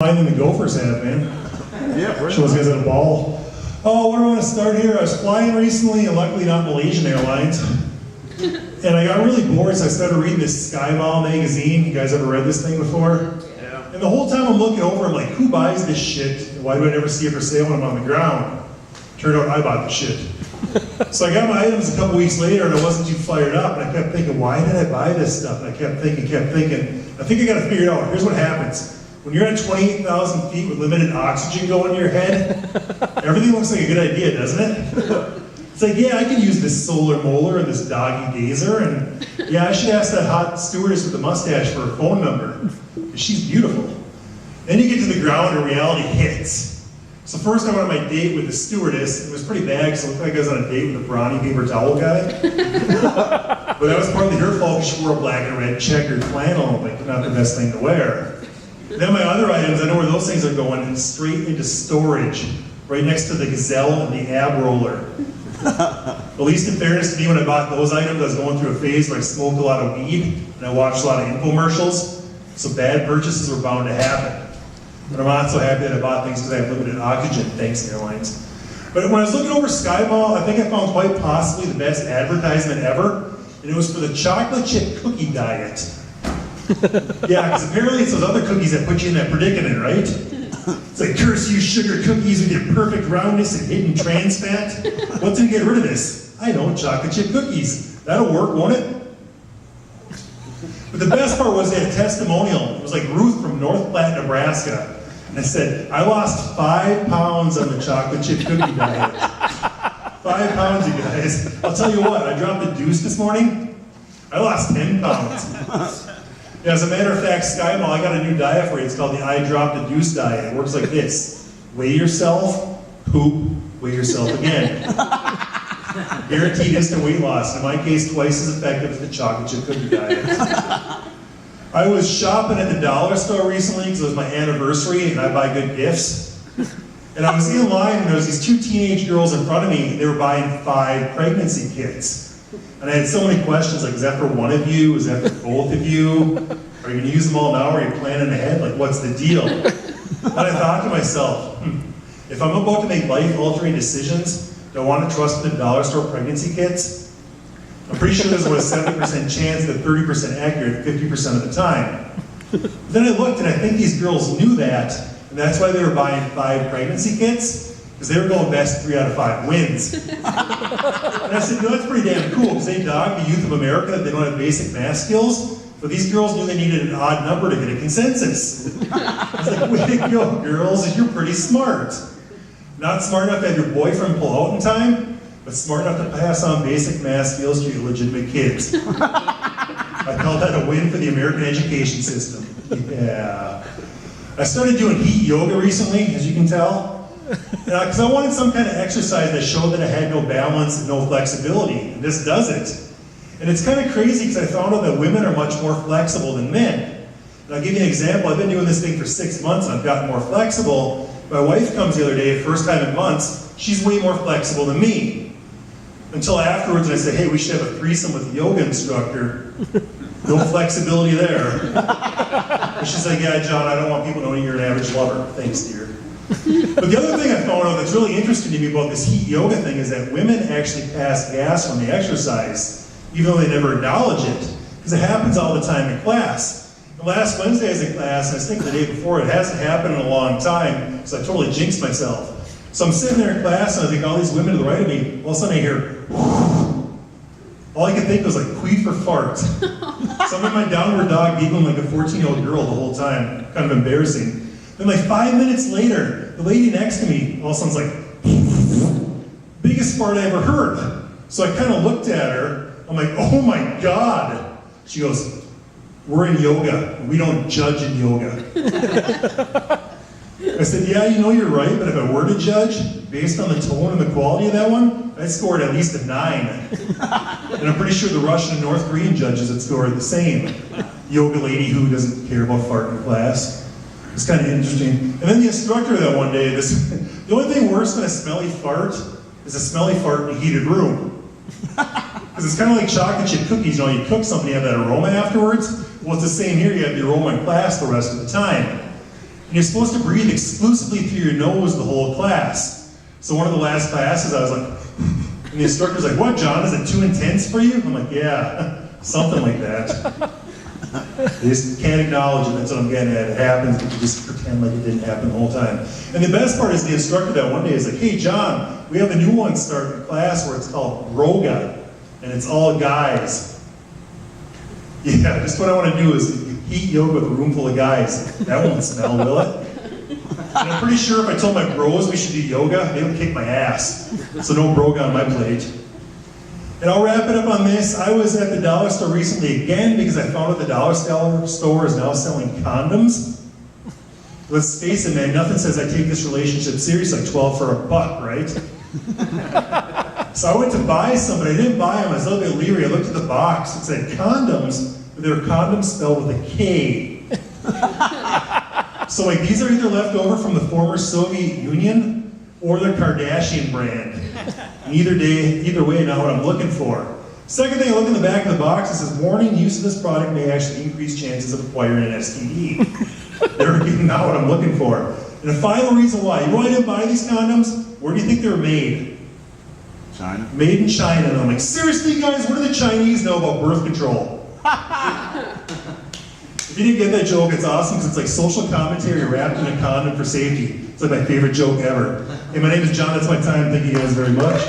Than the Gophers have, man. Yeah, Shows guys at a ball. Oh, where do I want to start here? I was flying recently, and luckily not Malaysian Airlines. And I got really bored, so I started reading this Skyball magazine. You guys ever read this thing before? Yeah. And the whole time I'm looking over, I'm like, who buys this shit? And why do I never see it for sale when I'm on the ground? Turned out I bought the shit. So I got my items a couple weeks later, and I wasn't too fired up, and I kept thinking, why did I buy this stuff? And I kept thinking. I think I got to figure it out. Here's what happens. When you're at 28,000 feet with limited oxygen going in your head, everything looks like a good idea, doesn't it? It's like, yeah, I could use this solar molar and this doggy gazer, and yeah, I should ask that hot stewardess with the mustache for her phone number, because she's beautiful. Then you get to the ground and reality hits. So first I went on my date with the stewardess. It was pretty bad, because it looked like I was on a date with a brawny paper towel guy. But that was partly her fault, because she wore a black and red checkered flannel, like not the best thing to wear. Then my other items, I know where those things are going, and straight into storage, right next to the gazelle and the ab roller. At least in fairness to me, when I bought those items, I was going through a phase where I smoked a lot of weed, and I watched a lot of infomercials, so bad purchases were bound to happen. But I'm not so happy that I bought things because I have limited oxygen, thanks airlines. But when I was looking over Skyball, I think I found quite possibly the best advertisement ever, and it was for the chocolate chip cookie diet. Yeah, because apparently it's those other cookies that put you in that predicament, right? It's like, curse you sugar cookies with your perfect roundness and hidden trans fat. What's going to get rid of this? I know, chocolate chip cookies. That'll work, won't it? But the best part was they had a testimonial. It was like Ruth from North Platte, Nebraska. And it said, I lost 5 pounds on the chocolate chip cookie diet. 5 pounds, you guys. I'll tell you what, I dropped a deuce this morning. I lost 10 pounds. Yeah, as a matter of fact, Skyball, I got a new diet for you. It's called the I Dropped a Deuce diet. It works like this. Weigh yourself, poop, weigh yourself again. Guaranteed instant weight loss. In my case, twice as effective as the chocolate chip cookie diet. I was shopping at the dollar store recently because it was my anniversary and I buy good gifts. And I was in line and there was these 2 teenage girls in front of me. They were buying 5 pregnancy kits. And I had so many questions, like, is that for one of you? Is that for both of you? Are you going to use them all now? Are you planning ahead? Like, what's the deal? And I thought to myself, if I'm about to make life-altering decisions, do I want to trust the dollar store pregnancy kits? I'm pretty sure there's about a 70% chance that 30% accurate 50% of the time. But then I looked, and I think these girls knew that, and that's why they were buying 5 pregnancy kits. Because they were going best 3 out of 5 wins. And I said, that's pretty damn cool, because they dog the youth of America that they don't have basic math skills, but these girls knew they needed an odd number to get a consensus. I was like, way to go, girls, you're pretty smart. Not smart enough to have your boyfriend pull out in time, but smart enough to pass on basic math skills to your legitimate kids. I call that a win for the American education system. Yeah. I started doing heat yoga recently, as you can tell. Because I wanted some kind of exercise that showed that I had no balance and no flexibility, and this does it. And it's kind of crazy because I found out that women are much more flexible than men. And I'll give you an example. I've been doing this thing for 6 months and I've gotten more flexible. My wife comes the other day, first time in months, she's way more flexible than me. Until afterwards I said, hey, we should have a threesome with the yoga instructor. No flexibility there. And she's like, yeah, John, I don't want people knowing you're an average lover. Thanks, dear. But the other thing I found out that's really interesting to me about this heat yoga thing is that women actually pass gas when they exercise, even though they never acknowledge it, because it happens all the time in class. And last Wednesday I was in class, and I think the day before, it hasn't happened in a long time, so I totally jinxed myself. So I'm sitting there in class, and I think all these women to the right of me, all of a sudden I hear, all I could think was like, queef or fart. So I'm in my downward dog giggling like a 14-year-old girl the whole time, kind of embarrassing. Then like 5 minutes later, the lady next to me all of a sudden's like, biggest fart I ever heard. So I kind of looked at her, I'm like, oh my God. She goes, we're in yoga, we don't judge in yoga. I said, yeah, you know you're right, but if I were to judge, based on the tone and the quality of that one, I scored at least a 9. And I'm pretty sure the Russian and North Korean judges had scored the same. Yoga lady who doesn't care about farting in class. It's kind of interesting. And then the instructor that one day, the only thing worse than a smelly fart is a smelly fart in a heated room. Because it's kind of like chocolate chip cookies. You know, you cook something, you have that aroma afterwards. Well, it's the same here. You have the aroma in class the rest of the time. And you're supposed to breathe exclusively through your nose the whole class. So one of the last classes, I was like, and the instructor's like, what, John, is it too intense for you? I'm like, yeah, something like that. They just can't acknowledge it, that's what I'm getting at. It happens, but you just pretend like it didn't happen the whole time. And the best part is the instructor that one day is like, hey, John, we have a new one starting in class where it's called Roga, and it's all guys. Yeah, just what I want to do is heat yoga with a room full of guys. That won't smell, will it? And I'm pretty sure if I told my bros we should do yoga, they would kick my ass. So no broga on my plate. And I'll wrap it up on this. I was at the dollar store recently again because I found out the dollar store is now selling condoms. Let's face it, man, nothing says I take this relationship serious like 12 for $1, right? So I went to buy some, but I didn't buy them. I was a little bit leery. I looked at the box. It said condoms, but they were condoms spelled with a K. So like these are either left over from the former Soviet Union or the Kardashian brand. And either way, not what I'm looking for. Second thing, I look in the back of the box, it says, warning, use of this product may actually increase chances of acquiring an STD. There again, not what I'm looking for. And the final reason why, you know why I didn't buy these condoms? Where do you think they were made? China. Made in China. And I'm like, seriously guys, what do the Chinese know about birth control? If you didn't get that joke, it's awesome because it's like social commentary wrapped in a condom for safety. It's like my favorite joke ever. Hey, my name is John, that's my time. Thank you guys very much.